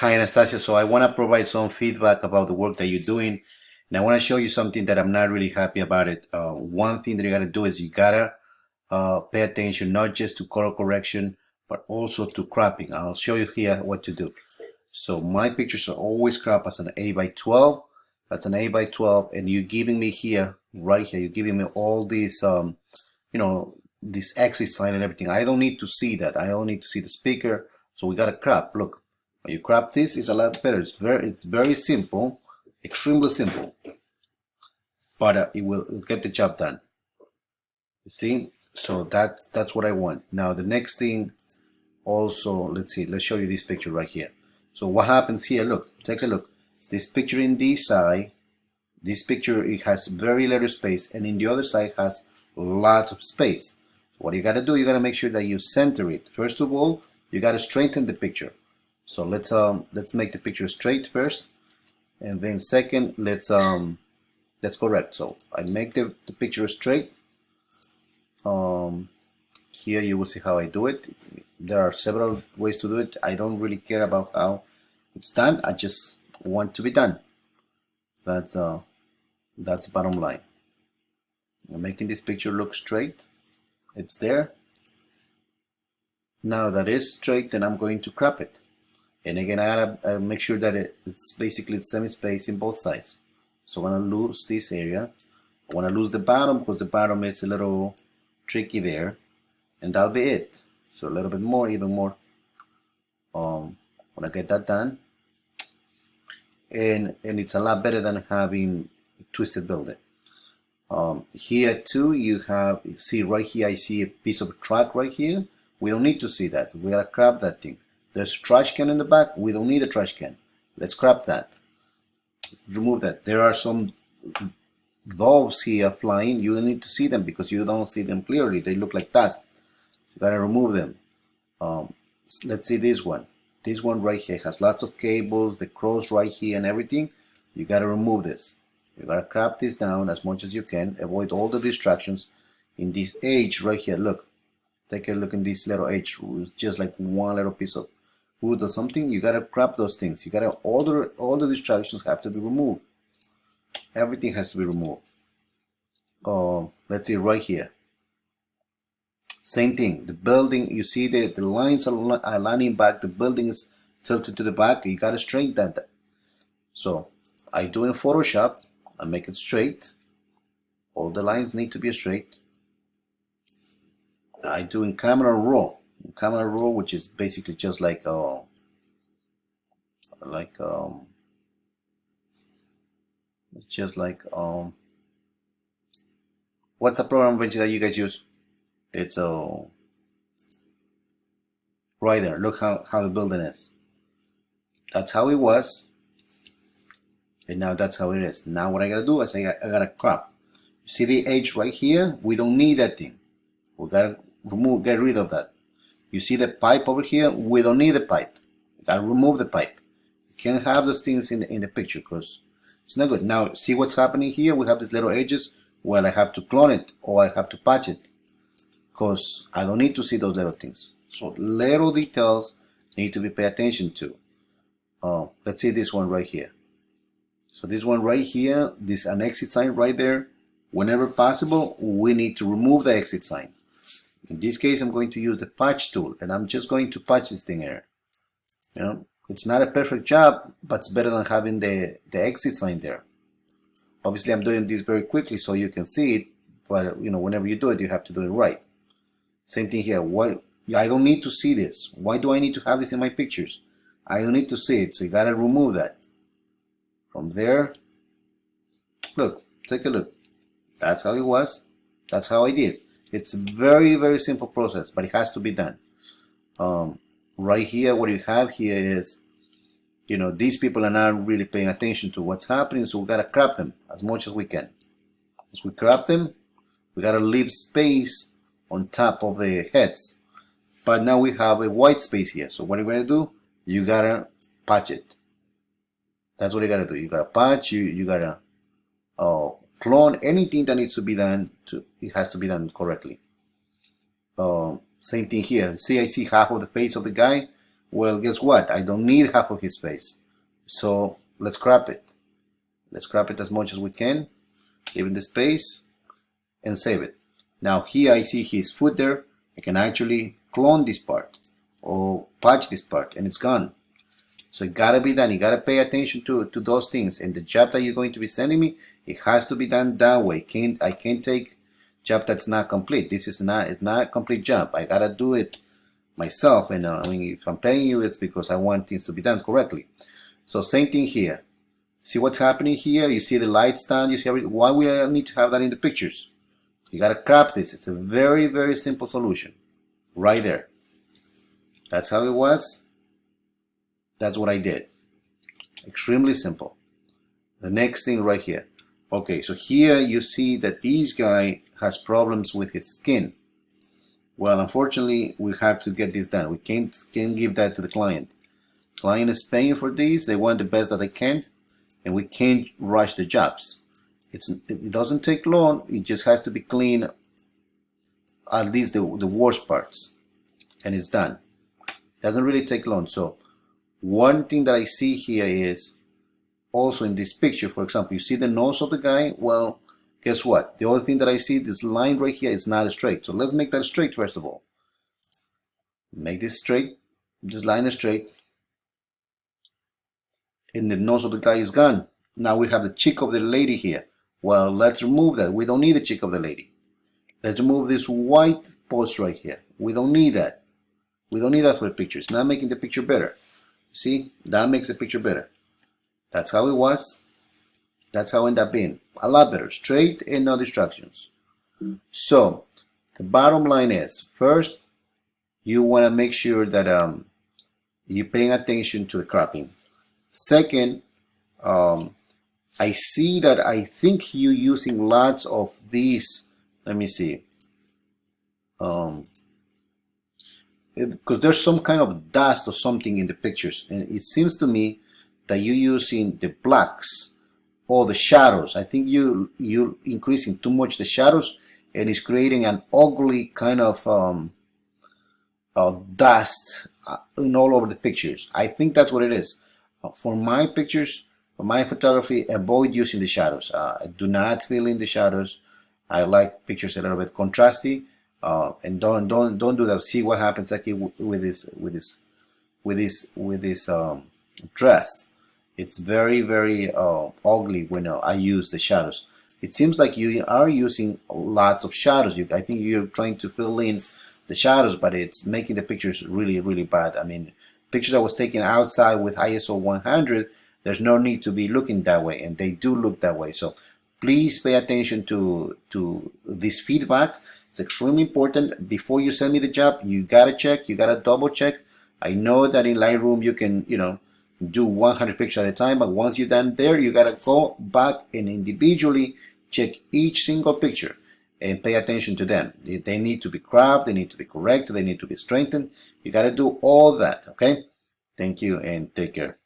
Hi Anastasia, so I want to provide some feedback about the work that you're doing, and I want to show you something that I'm not really happy about it. One thing that you gotta do is you gotta pay attention not just to color correction, but also to cropping. I'll show you here what to do. So my pictures are always cropped as an 8x12. That's an 8x12, and you're giving me here, right here, you're giving me all these, this exit sign and everything. I don't need to see that. I don't need to see the speaker. So we gotta crop. Look. When you crop this, it's a lot better. It's very simple, extremely simple, but it will get the job done. You see, so that's what I want. Now the next thing, also, let's see. Let's show you this picture right here. So what happens here? Look, take a look. This picture in this side, this picture it has very little space, and in the other side has lots of space. So what you gotta do, you gotta make sure that you center it. First of all, you gotta straighten the picture. So let's make the picture straight first, and then second let's correct. So I make the picture straight. Here you will see how I do it. There are several ways to do it. I don't really care about how it's done. I just want to be done. That's the bottom line. I'm making this picture look straight. It's there. Now that is straight, then I'm going to crop it. And again, I gotta make sure that it's basically the same space in both sides. So I want to lose this area. I want to lose the bottom because the bottom is a little tricky there, and that'll be it. So a little bit more, even more. When I get that done, and it's a lot better than having a twisted building. Here too, you see right here. I see a piece of track right here. We don't need to see that. We gotta crop that thing. There's a trash can in the back. We don't need a trash can. Let's crop that. Remove that. There are some doves here flying. You don't need to see them because you don't see them clearly. They look like dust. So you gotta remove them. Let's see this one. This one right here has lots of cables, the cross right here and everything. You gotta remove this. You gotta crop this down as much as you can. Avoid all the distractions. In this edge right here, look. Take a look in this little edge. It's just like one little piece of wood or something. You gotta crop those things. You gotta all the distractions have to be removed. Everything has to be removed. Let's see right here. Same thing. The building, you see the lines are lining back. The building is tilted to the back. You gotta straighten that. So I do in Photoshop. I make it straight. All the lines need to be straight. I do in Camera Raw. Camera Raw, which is basically just like it's just like what's the program Benji that you guys use? It's right there. Look how the building is. That's how it was, and now that's how it is. Now what I gotta do is I gotta crop. You see the edge right here? We don't need that thing. We gotta get rid of that. You see the pipe over here? We don't need the pipe. You gotta remove the pipe. You can't have those things in the picture because it's not good. Now see what's happening here? We have these little edges. Well, I have to clone it or I have to patch it because I don't need to see those little things. So little details need to be paid attention to. Let's see this one right here. So this one right here, this an exit sign right there. Whenever possible, we need to remove the exit sign. In this case, I'm going to use the patch tool, and I'm just going to patch this thing here. You know, it's not a perfect job, but it's better than having the exit sign there. Obviously, I'm doing this very quickly so you can see it, but you know, whenever you do it, you have to do it right. Same thing here. Why? I don't need to see this. Why do I need to have this in my pictures? I don't need to see it, so you gotta remove that. From there, look, take a look. That's how it was. That's how I did. It's a very, very simple process, but it has to be done. Right here, what you have here is, you know, these people are not really paying attention to what's happening, so we gotta crop them as much as we can. As we crop them, we gotta leave space on top of the heads. But now we have a white space here, so what are you gonna do? You gotta patch it. That's what you gotta do. You gotta patch. You gotta clone anything that needs to be done. It has to be done correctly. Same thing here. See, I see half of the face of the guy. Well, guess what? I don't need half of his face. So let's crop it. Let's crop it as much as we can, give it the space, and save it. Now here I see his foot there. I can actually clone this part or patch this part, and it's gone. So it gotta be done. You gotta pay attention to those things. And the job that you're going to be sending me, it has to be done that way. I can't take job that's not complete. This is not a complete job. I gotta do it myself. And I mean, if I'm paying you, it's because I want things to be done correctly. So same thing here. See what's happening here? You see the lights down. You see everything. Why we need to have that in the pictures? You gotta crop this. It's a very, very simple solution, right there. That's how it was. That's what I did. Extremely simple. The next thing right here. Okay, so here you see that this guy has problems with his skin. Well, unfortunately, we have to get this done. We can't give that to the client. Client is paying for these. They want the best that they can, and we can't rush the jobs. It doesn't take long. It just has to be clean, at least the worst parts, and it's done. It doesn't really take long. So one thing that I see here is also in this picture, for example, you see the nose of the guy. Well, guess what? The other thing that I see, this line right here is not straight. So let's make that straight first of all. Make this straight. This line is straight. And the nose of the guy is gone. Now we have the cheek of the lady here. Well, let's remove that. We don't need the cheek of the lady. Let's remove this white post right here. We don't need that. We don't need that for the picture. It's not making the picture better. See, that makes the picture better. That's how it was. That's how it ended up being. A lot better. Straight and no distractions. So, the bottom line is, first, you want to make sure that you're paying attention to the cropping. Second, I see that I think you're using lots of these. Let me see. Because there's some kind of dust or something in the pictures, and it seems to me that you're using the blacks or the shadows. I think you're increasing too much the shadows, and it's creating an ugly kind of dust in all over the pictures. I think that's what it is. For my pictures, for my photography, avoid using the shadows. Do not fill in the shadows. I like pictures a little bit contrasty, and don't do that. See what happens actually with this dress. It's very, very ugly when I use the shadows. It seems like you are using lots of shadows. I think you're trying to fill in the shadows, but it's making the pictures really, really bad. I mean, pictures that was taken outside with ISO 100, there's no need to be looking that way, and they do look that way. So please pay attention to this feedback. It's extremely important. Before you send me the job, you gotta check, you gotta double check. I know that in Lightroom you can, do 100 pictures at a time, but once you're done there, you gotta go back and individually check each single picture and pay attention to them. They need to be cropped, they need to be corrected, they need to be strengthened. You gotta do all that, okay? Thank you and take care.